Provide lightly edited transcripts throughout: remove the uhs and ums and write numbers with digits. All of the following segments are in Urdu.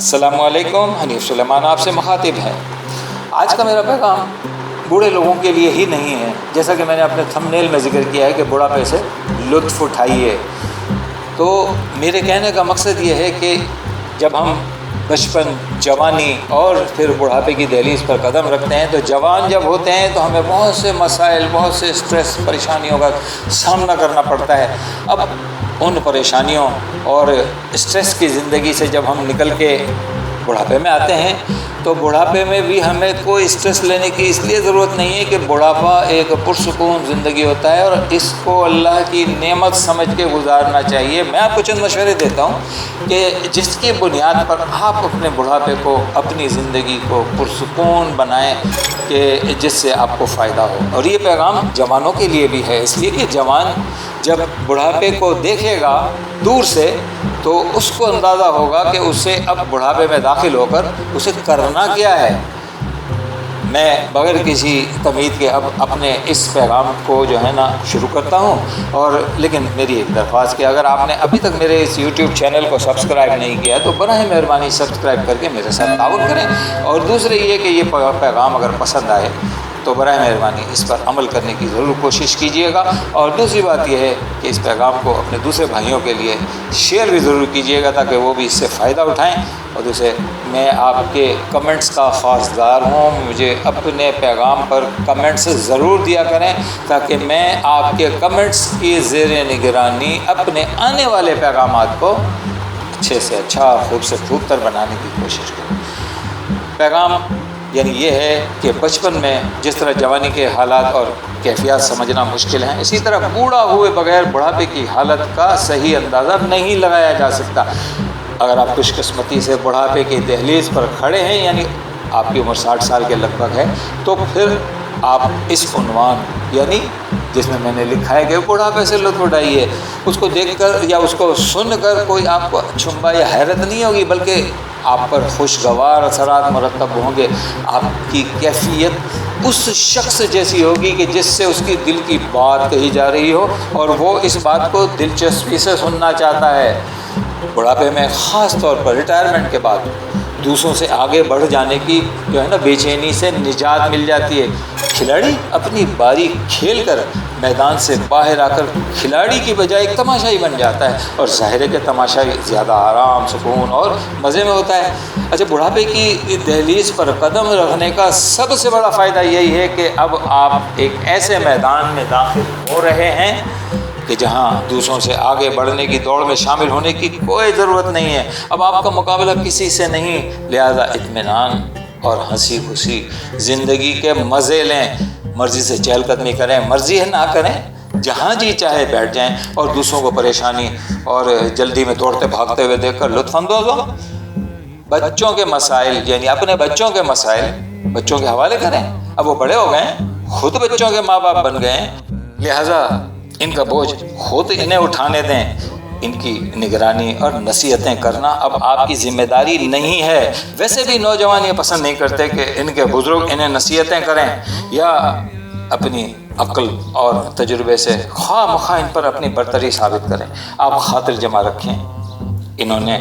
السلام علیکم، حنیف سلیمان آپ سے مخاطب ہے۔ آج کا میرا پیغام بوڑھے لوگوں کے لیے ہی نہیں ہے، جیسا کہ میں نے اپنے تھمبنیل میں ذکر کیا ہے کہ بڑھاپے سے لطف اٹھائیے۔ تو میرے کہنے کا مقصد یہ ہے کہ جب ہم بچپن، جوانی اور پھر بڑھاپے کی دہلیز پر قدم رکھتے ہیں تو جوان جب ہوتے ہیں تو ہمیں بہت سے مسائل، بہت سے اسٹریس، پریشانیوں کا سامنا کرنا پڑتا ہے۔ اب ان پریشانیوں اور اسٹریس کی زندگی سے جب ہم نکل کے بڑھاپے میں آتے ہیں تو بڑھاپے میں بھی ہمیں کوئی اسٹریس لینے کی اس لیے ضرورت نہیں ہے کہ بڑھاپا ایک پرسکون زندگی ہوتا ہے اور اس کو اللہ کی نعمت سمجھ کے گزارنا چاہیے۔ میں آپ کو چند مشورے دیتا ہوں کہ جس کی بنیاد پر آپ اپنے بڑھاپے کو، اپنی زندگی کو پرسکون بنائیں کہ جس سے آپ کو فائدہ ہو۔ اور یہ پیغام جوانوں کے لیے بھی ہے، اس لیے کہ جوان جب بڑھاپے کو دیکھے گا دور سے تو اس کو اندازہ ہوگا کہ اسے اب بڑھاپے میں داخل ہو کر اسے کرنا کیا ہے۔ میں بغیر کسی تمہید کے اب اپنے اس پیغام کو جو ہے نا شروع کرتا ہوں، اور لیکن میری ایک درخواست کہ اگر آپ نے ابھی تک میرے اس یوٹیوب چینل کو سبسکرائب نہیں کیا تو براہ مہربانی سبسکرائب کر کے میرے ساتھ تعاون کریں، اور دوسرے یہ کہ یہ پیغام اگر پسند آئے تو براہ مہربانی اس پر عمل کرنے کی ضرور کوشش کیجیے گا، اور دوسری بات یہ ہے کہ اس پیغام کو اپنے دوسرے بھائیوں کے لیے شیئر بھی ضرور کیجیے گا تاکہ وہ بھی اس سے فائدہ اٹھائیں۔ اور دوسرے، میں آپ کے کمنٹس کا خواستگار ہوں، مجھے اپنے پیغام پر کمنٹس ضرور دیا کریں تاکہ میں آپ کے کمنٹس کی زیر نگرانی اپنے آنے والے پیغامات کو اچھے سے اچھا، خوب سے خوب تر بنانے کی کوشش کروں۔ پیغام یعنی یہ ہے کہ بچپن میں جس طرح جوانی کے حالات اور کیفیات سمجھنا مشکل ہیں، اسی طرح بوڑھا ہوئے بغیر بڑھاپے کی حالت کا صحیح اندازہ نہیں لگایا جا سکتا۔ اگر آپ خوش قسمتی سے بڑھاپے کی دہلیز پر کھڑے ہیں، یعنی آپ کی عمر 60 سال کے لگ بھگ ہے، تو پھر آپ اس عنوان یعنی جس میں نے لکھا ہے کہ بڑھاپے سے لطف اٹھائیے، اس کو دیکھ کر یا اس کو سن کر کوئی آپ کو اچنبھا یا حیرت نہیں ہوگی، بلکہ آپ پر خوشگوار اثرات مرتب ہوں گے۔ آپ کی کیفیت اس شخص جیسی ہوگی کہ جس سے اس کی دل کی بات کہی جا رہی ہو اور وہ اس بات کو دلچسپی سے سننا چاہتا ہے۔ بڑھاپے میں خاص طور پر ریٹائرمنٹ کے بعد دوسروں سے آگے بڑھ جانے کی جو ہے نا بے چینی سے نجات مل جاتی ہے۔ کھلاڑی اپنی باری کھیل کر میدان سے باہر آ کر کھلاڑی کی بجائے ایک تماشائی بن جاتا ہے، اور ظاہر ہے کہ تماشائی زیادہ آرام، سکون اور مزے میں ہوتا ہے۔ اچھا، بڑھاپے کی دہلیز پر قدم رکھنے کا سب سے بڑا فائدہ یہی ہے کہ اب آپ ایک ایسے میدان میں داخل ہو رہے ہیں کہ جہاں دوسروں سے آگے بڑھنے کی دوڑ میں شامل ہونے کی کوئی ضرورت نہیں ہے۔ اب آپ کا مقابلہ کسی سے نہیں، لہذا اطمینان اور ہنسی خوشی زندگی کے مزے لیں، مرضی سے چہل قدمی کریں، مرضی ہے نہ کریں، جہاں جی چاہے بیٹھ جائیں، اور دوسروں کو پریشانی اور جلدی میں دوڑتے بھاگتے ہوئے دیکھ کر لطف اندوز ہوں۔ بچوں کے مسائل یعنی اپنے بچوں کے مسائل بچوں کے حوالے کریں۔ اب وہ بڑے ہو گئے ہیں، خود بچوں کے ماں باپ بن گئے ہیں، لہذا ان کا بوجھ خود انہیں اٹھانے دیں۔ ان کی نگرانی اور نصیحتیں کرنا اب آپ کی ذمہ داری نہیں ہے۔ ویسے بھی نوجوان یہ پسند نہیں کرتے کہ ان کے بزرگ انہیں نصیحتیں کریں یا اپنی عقل اور تجربے سے خواہ مخواہ ان پر اپنی برتری ثابت کریں۔ آپ خاطر جمع رکھیں، انہوں نے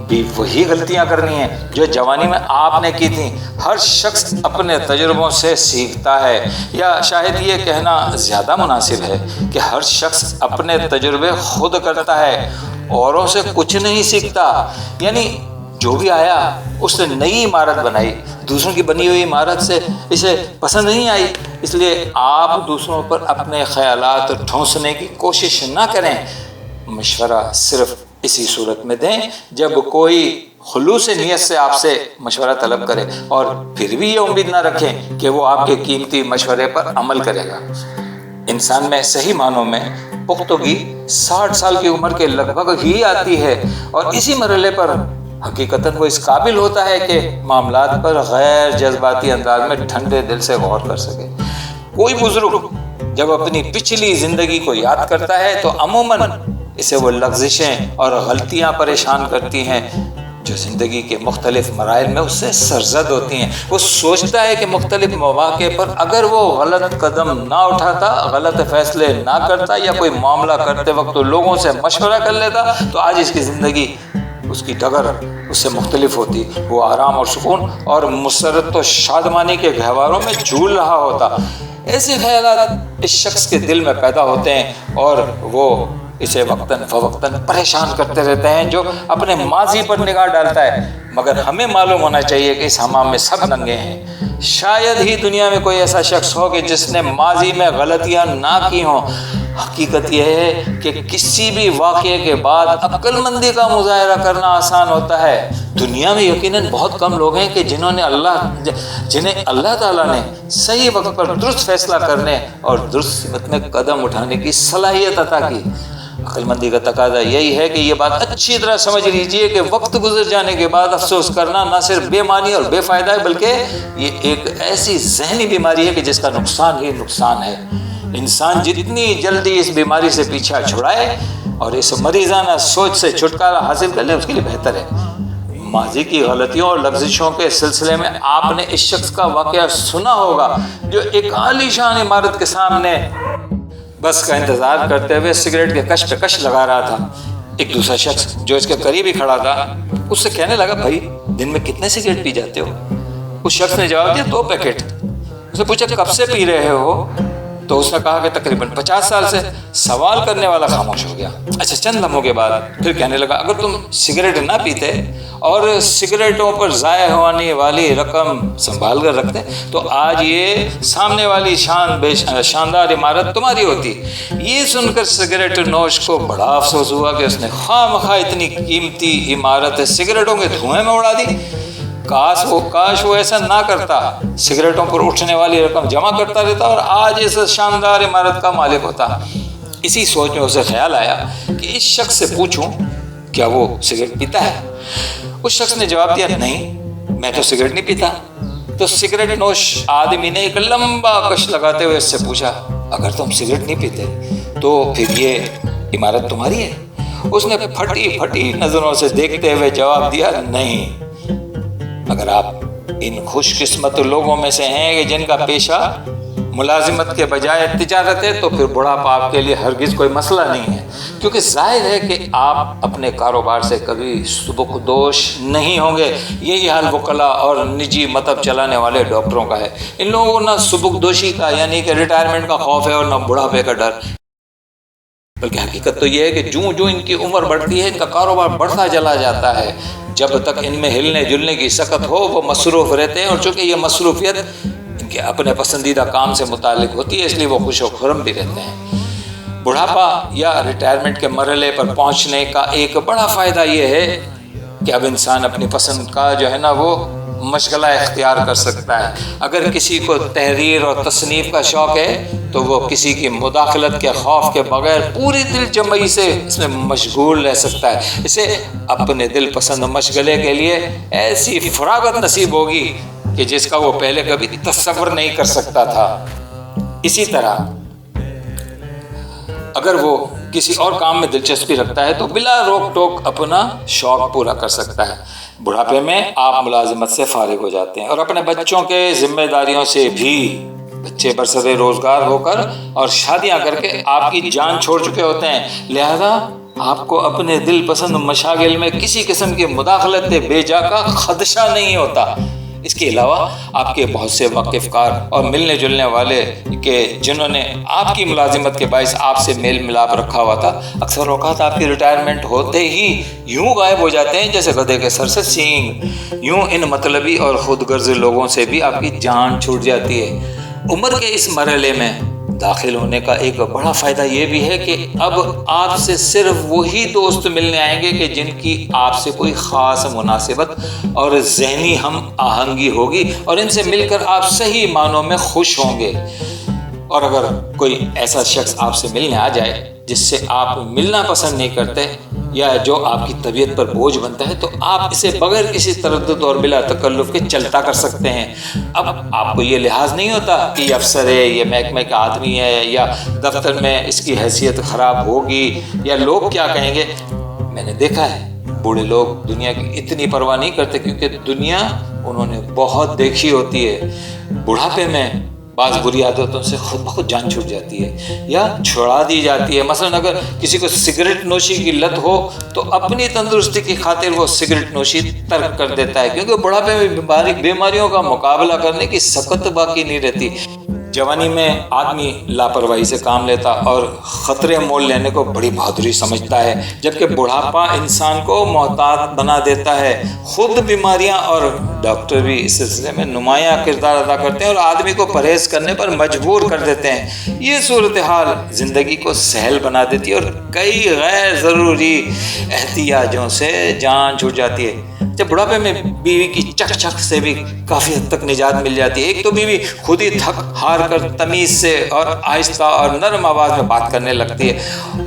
بھی وہی غلطیاں کرنی ہیں جو جوانی میں آپ نے کی تھیں۔ ہر شخص اپنے تجربوں سے سیکھتا ہے، یا شاید یہ کہنا زیادہ مناسب ہے کہ ہر شخص اپنے تجربے خود کرتا ہے، اوروں سے کچھ نہیں سیکھتا۔ یعنی جو بھی آیا اس نے نئی عمارت بنائی، دوسروں کی بنی ہوئی عمارت سے اسے پسند نہیں آئی، اس لیے آپ دوسروں پر اپنے خیالات ٹھونسنے کی کوشش نہ کریں۔ مشورہ صرف اسی صورت میں دیں جب کوئی خلوص نیت سے آپ سے مشورہ طلب کرے، اور پھر بھی یہ امید نہ رکھیں کہ وہ آپ کے قیمتی مشورے پر عمل کرے گا۔ انسان میں صحیح معنوں میں پختگی 60 سال کی عمر کے لگ بھگ ہی آتی ہے، اور اسی مرحلے پر حقیقتاً وہ اس قابل ہوتا ہے کہ معاملات پر غیر جذباتی انداز میں ٹھنڈے دل سے غور کر سکے۔ کوئی بزرگ جب اپنی پچھلی زندگی کو یاد کرتا ہے تو عموماً اسے وہ لغزشیں اور غلطیاں پریشان کرتی ہیں جو زندگی کے مختلف مراحل میں اس سے سرزد ہوتی ہیں۔ وہ سوچتا ہے کہ مختلف مواقع پر اگر وہ غلط قدم نہ اٹھاتا، غلط فیصلے نہ کرتا، یا کوئی معاملہ کرتے وقت لوگوں سے مشورہ کر لیتا تو آج اس کی زندگی، اس کی ڈگر، اس سے مختلف ہوتی، وہ آرام اور سکون اور مسرت و شادمانی کے گہواروں میں جھول رہا ہوتا۔ ایسے خیالات اس شخص کے دل میں پیدا ہوتے ہیں اور وہ اسے وقتاً فوقتاً پریشان کرتے رہتے ہیں، جو اپنے ماضی پر نگاہ ڈالتا ہے۔ مگر ہمیں معلوم ہونا چاہیے کہ اس حمام میں سب ننگے ہیں۔ شاید ہی دنیا میں کوئی ایسا شخص ہو کہ جس نے ماضی میں غلطیاں نہ کی ہوں۔ حقیقت یہ ہے کہ کسی بھی واقعے کے بعد عقل مندی کا مظاہرہ کرنا آسان ہوتا ہے۔ دنیا میں یقیناً بہت کم لوگ ہیں کہ جنہیں اللہ تعالیٰ نے صحیح وقت پر درست فیصلہ کرنے اور درست سمت میں قدم اٹھانے کی صلاحیت عطا کی۔ عقل مندی کا تقاضا یہی ہے کہ یہ بات اچھی طرح سمجھ لیجئے کہ وقت گزر جانے کے بعد افسوس کرنا نہ صرف بے معنی اور بے فائدہ ہے، بلکہ یہ ایک ایسی ذہنی بیماری ہے کہ جس کا نقصان ہی نقصان ہے۔ انسان جتنی جلدی اس بیماری سے پیچھا چھڑائے اور اس مریضانہ سوچ سے چھٹکارا حاصل کر لے، اس کے لیے بہتر ہے۔ ماضی کی غلطیوں اور لغزشوں کے سلسلے میں آپ نے اس شخص کا واقعہ سنا ہوگا جو ایک عالی شان عمارت کے سامنے بس کا انتظار کرتے ہوئے سگریٹ کے کش پہ کش لگا رہا تھا۔ ایک دوسرا شخص جو اس کے قریب ہی کھڑا تھا اس سے کہنے لگا، بھائی دن میں کتنے سگریٹ پی جاتے ہو؟ اس شخص نے جواب دیا، 2 پیکٹ۔ اس نے پوچھا، کب سے پی رہے ہو؟ تو اس نے کہا کہ تقریباً 50 سال سے۔ سوال کرنے والا خاموش ہو گیا۔ اچھا، چند لمحوں کے بعد پھر کہنے لگا، اگر تم سگریٹ نہ پیتے اور سگریٹوں پر ضائع ہونے والی رقم سنبھال کر رکھتے تو آج یہ سامنے والی شاندار عمارت تمہاری ہوتی۔ یہ سن کر سگریٹ نوش کو بڑا افسوس ہوا کہ اس نے خواہ مخواہ اتنی قیمتی عمارت سگریٹوں کے دھوئیں میں اڑا دی۔ کاش وہ ایسا نہ کرتا، سگریٹوں پر اٹھنے والی رقم جمع کرتا رہتا اور آج اس شاندار عمارت کا مالک ہوتا۔ اسی سوچ میں اسے خیال آیا کہ اس شخص سے پوچھوں کیا وہ سگریٹ پیتا ہے۔ اس شخص نے جواب دیا، نہیں میں تو سگریٹ نہیں پیتا۔ تو سگریٹ نوش آدمی نے ایک لمبا کش لگاتے ہوئے اس سے پوچھا، اگر تم سگریٹ نہیں پیتے تو پھر یہ عمارت تمہاری ہے؟ اس نے پھٹی نظروں سے دیکھتے ہوئے جواب دیا، نہیں۔ اگر آپ ان خوش قسمت لوگوں میں سے ہیں کہ جن کا پیشہ ملازمت کے بجائے تجارت ہے تو پھر بڑھاپا آپ کے لیے ہرگز کوئی مسئلہ نہیں ہے، کیونکہ ظاہر ہے کہ آپ اپنے کاروبار سے کبھی سبکدوش نہیں ہوں گے۔ یہی حال وکلا اور نجی مطب چلانے والے ڈاکٹروں کا ہے۔ ان لوگوں کو نہ سبکدوشی کا یعنی کہ ریٹائرمنٹ کا خوف ہے اور نہ بڑھاپے کا ڈر، بلکہ حقیقت تو یہ ہے کہ جو ان کی عمر بڑھتی ہے ان کا کاروبار بڑھتا چلا جاتا ہے۔ جب تک ان میں ہلنے جلنے کی سکت ہو وہ مصروف رہتے ہیں، اور چونکہ یہ مصروفیت ان کے اپنے پسندیدہ کام سے متعلق ہوتی ہے اس لیے وہ خوش و خرم بھی رہتے ہیں۔ بڑھاپا یا ریٹائرمنٹ کے مرحلے پر پہنچنے کا ایک بڑا فائدہ یہ ہے کہ اب انسان اپنی پسند کا جو ہے نا وہ مشغلہ اختیار کر سکتا ہے۔ اگر کسی کو تحریر اور تصنیف کا شوق ہے تو وہ کسی کی مداخلت کے خوف کے بغیر پوری دل جمعی سے اس میں مشغول رہ سکتا ہے۔ اسے اپنے دل پسند مشغلے کے لیے ایسی فراغت نصیب ہوگی کہ جس کا وہ پہلے کبھی تصور نہیں کر سکتا تھا۔ اسی طرح اگر وہ کسی اور کام میں دلچسپی رکھتا ہے تو بلا روک ٹوک اپنا شوق پورا کر سکتا ہے۔ بڑھاپے میں آپ ملازمت سے فارغ ہو جاتے ہیں اور اپنے بچوں کے ذمہ داریوں سے بھی۔ بچے برسر روزگار ہو کر اور شادیاں کر کے آپ کی جان چھوڑ چکے ہوتے ہیں، لہذا آپ کو اپنے دل پسند مشاغل میں کسی قسم کی مداخلت بے جا کا خدشہ نہیں ہوتا۔ اس کے علاوہ آپ کے بہت سے واقف کار اور ملنے جلنے والے کہ جنہوں نے آپ کی ملازمت کے باعث آپ سے میل ملاپ رکھا ہوا تھا، اکثر اوقات آپ کی ریٹائرمنٹ ہوتے ہی یوں غائب ہو جاتے ہیں جیسے گدھے کے سر سے سینگ۔ یوں ان مطلبی اور خود غرض لوگوں سے بھی آپ کی جان چھوٹ جاتی ہے۔ عمر کے اس مرحلے میں داخل ہونے کا ایک بڑا فائدہ یہ بھی ہے کہ اب آپ سے صرف وہی دوست ملنے آئیں گے کہ جن کی آپ سے کوئی خاص مناسبت اور ذہنی ہم آہنگی ہوگی اور ان سے مل کر آپ صحیح معنوں میں خوش ہوں گے۔ اور اگر کوئی ایسا شخص آپ سے ملنے آ جائے جس سے آپ ملنا پسند نہیں کرتے یا جو آپ کی طبیعت پر بوجھ بنتا ہے تو آپ اسے بغیر کسی تردد اور بلا تکلف کے چلتا کر سکتے ہیں۔ اب آپ کو یہ لحاظ نہیں ہوتا کہ یہ افسر ہے، یہ محکمے کا آدمی ہے، یا دفتر میں اس کی حیثیت خراب ہوگی یا لوگ کیا کہیں گے۔ میں نے دیکھا ہے بوڑھے لوگ دنیا کی اتنی پرواہ نہیں کرتے کیونکہ دنیا انہوں نے بہت دیکھی ہوتی ہے۔ بڑھاپے میں بعض بری عادتوں سے خود بخود جان چھوٹ جاتی ہے یا چھڑا دی جاتی ہے۔ مثلا اگر کسی کو سگریٹ نوشی کی لت ہو تو اپنی تندرستی کی خاطر وہ سگریٹ نوشی ترک کر دیتا ہے، کیونکہ بڑھاپے میں بیماریوں کا مقابلہ کرنے کی سخت باقی نہیں رہتی۔ جوانی میں آدمی لاپرواہی سے کام لیتا اور خطرے مول لینے کو بڑی بہادری سمجھتا ہے، جبکہ بڑھاپا انسان کو محتاط بنا دیتا ہے۔ خود بیماریاں اور ڈاکٹر بھی اس سلسلے میں نمایاں کردار ادا کرتے ہیں اور آدمی کو پرہیز کرنے پر مجبور کر دیتے ہیں۔ یہ صورتحال زندگی کو سہل بنا دیتی ہے اور کئی غیر ضروری احتیاجوں سے جان چھوٹ جاتی ہے۔ جب بڑھاپے میں بیوی کی چک چک سے بھی کافی حد تک نجات مل جاتی ہے۔ ایک تو بیوی خود ہی تھک ہار کر تمیز سے اور آہستہ اور نرم آواز میں بات کرنے لگتی ہے،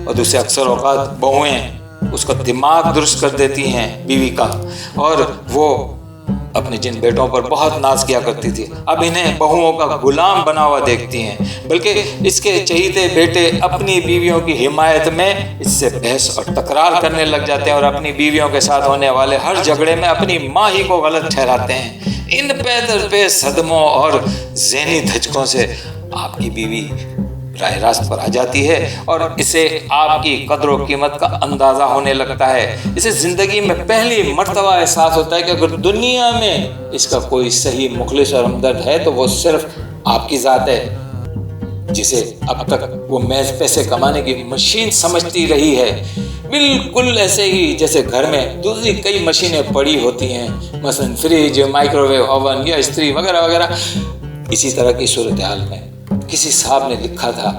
اور دوسرے اکثر اوقات بہویں اس کا دماغ درست کر دیتی ہیں بیوی کا، اور وہ اپنے جن بیٹوں پر بہت ناز کیا کرتی تھی اب انہیں بہوؤں کا غلام بنا ہوا دیکھتی ہیں، بلکہ اس کے چہیتے بیٹے اپنی بیویوں کی حمایت میں اس سے بحث اور تکرار کرنے لگ جاتے ہیں اور اپنی بیویوں کے ساتھ ہونے والے ہر جھگڑے میں اپنی ماں ہی کو غلط ٹھہراتے ہیں۔ ان پے در پے صدموں اور ذہنی دھچکوں سے آپ کی بیوی راہ راست پر آ جاتی ہے اور اسے آپ کی قدر و قیمت کا اندازہ ہونے لگتا ہے۔ اسے زندگی میں پہلی مرتبہ احساس ہوتا ہے کہ اگر دنیا میں اس کا کوئی صحیح مخلص اور ہمدرد ہے تو وہ صرف آپ کی ذات ہے، جسے اب تک وہ محض پیسے کمانے کی مشین سمجھتی رہی ہے، بالکل ایسے ہی جیسے گھر میں دوسری کئی مشینیں پڑی ہوتی ہیں، مثلا فریج، مائکرو ویو، اوون یا استری وغیرہ وغیرہ۔ اسی طرح کی صورتحال میں کسی صاحب نے لکھا تھا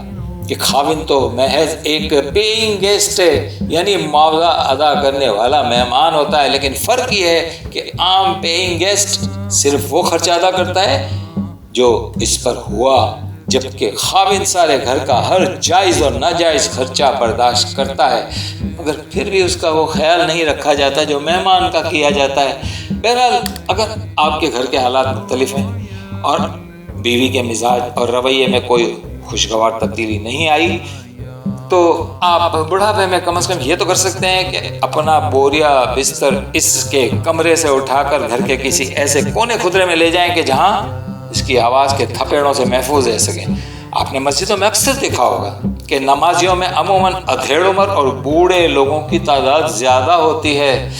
کہ خاوند تو محض ایک پیئنگ گیسٹ ہے، یعنی معاوضہ ادا کرنے والا مہمان ہوتا ہے، لیکن فرق یہ ہے کہ عام پیئنگ گیسٹ صرف وہ خرچہ ادا کرتا ہے جو اس پر ہوا، جبکہ خاوند سارے گھر کا ہر جائز اور ناجائز خرچہ برداشت کرتا ہے، مگر پھر بھی اس کا وہ خیال نہیں رکھا جاتا جو مہمان کا کیا جاتا ہے۔ بہرحال اگر آپ کے گھر کے حالات مختلف ہیں اور بیوی کے مزاج اور رویے میں کوئی خوشگوار تبدیلی نہیں آئی، تو آپ بڑھاپے میں کم از کم یہ تو کر سکتے ہیں کہ اپنا بوریا بستر اس کے کمرے سے اٹھا کر گھر کے کسی ایسے کونے خدرے میں لے جائیں کہ جہاں اس کی آواز کے تھپیڑوں سے محفوظ رہ سکیں۔ آپ نے مسجدوں میں اکثر دیکھا ہوگا کہ نمازیوں میں عموماً ادھیڑ عمر اور بوڑھے لوگوں کی تعداد زیادہ ہوتی ہے۔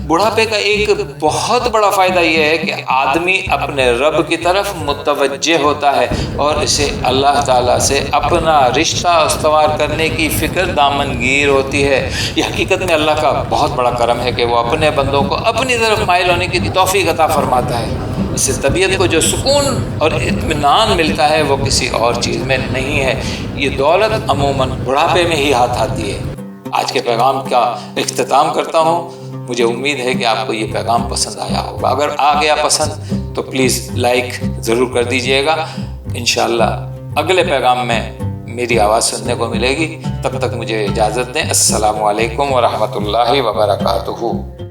بڑھاپے کا ایک بہت بڑا فائدہ یہ ہے کہ آدمی اپنے رب کی طرف متوجہ ہوتا ہے اور اسے اللہ تعالیٰ سے اپنا رشتہ استوار کرنے کی فکر دامنگیر ہوتی ہے۔ یہ حقیقت میں اللہ کا بہت بڑا کرم ہے کہ وہ اپنے بندوں کو اپنی طرف مائل ہونے کی توفیق عطا فرماتا ہے۔ اس سے طبیعت کو جو سکون اور اطمینان ملتا ہے وہ کسی اور چیز میں نہیں ہے۔ یہ دولت عموماً بڑھاپے میں ہی ہاتھ آتی ہے۔ آج کے پیغام کا اختتام کرتا ہوں۔ مجھے امید ہے کہ آپ کو یہ پیغام پسند آیا ہوگا۔ اگر آ گیا پسند تو پلیز لائک ضرور کر دیجئے گا۔ انشاءاللہ اگلے پیغام میں میری آواز سننے کو ملے گی۔ تب تک مجھے اجازت دیں۔ السلام علیکم ورحمۃ اللہ وبرکاتہ۔